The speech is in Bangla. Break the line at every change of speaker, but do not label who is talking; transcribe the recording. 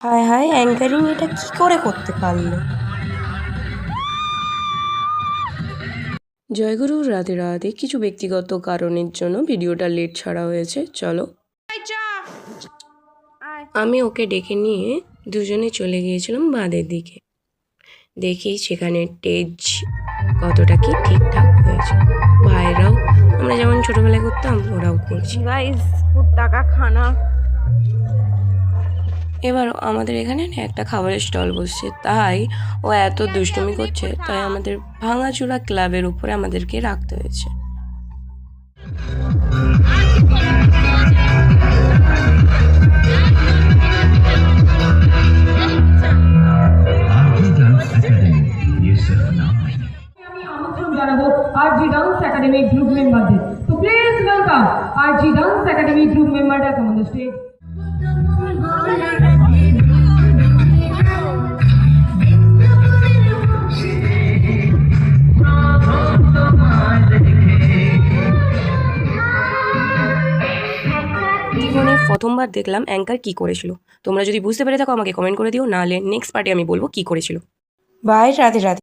হায় হায়, অ্যাঙ্কারিং এটা কি করে করতে পারলো? জয়গুরু, রাধে রাধে। কিছু ব্যক্তিগত কারণের জন্য ভিডিওটা লেট ছাড়া হয়েছে। চলো, আমি ওকে ডেকে নিয়ে দুজনে চলে গিয়েছিলাম বাঁধের দিকে। দেখি সেখানে টেজ কতটা কি ঠিকঠাক হয়েছে। ভাইরাও আমরা যেমন ছোটবেলায় করতাম ওরাও করছি।
गाइस টাকা খানা।
এবার আমাদের এখানে না একটা খাবারের স্টল বসছে, তাই ও এত দুষ্টুমি করছে, তাই আমাদের ভাঙাচোরা ক্লাবের উপরে আমাদেরকে রাখতে হয়েছে।
RG Dance Academy group memberদের। So please welcome RG Dance Academy group memberরা come on the stage.
জীবনে প্রথমবার দেখলাম অ্যাঙ্কার কি করেছিল। তোমরা যদি বুঝতে পেরে থাকো আমাকে কমেন্ট করে দিও, নাহলে নেক্সট পার্টে আমি বলবো কি করেছিল। বাই, রাধে রাধে।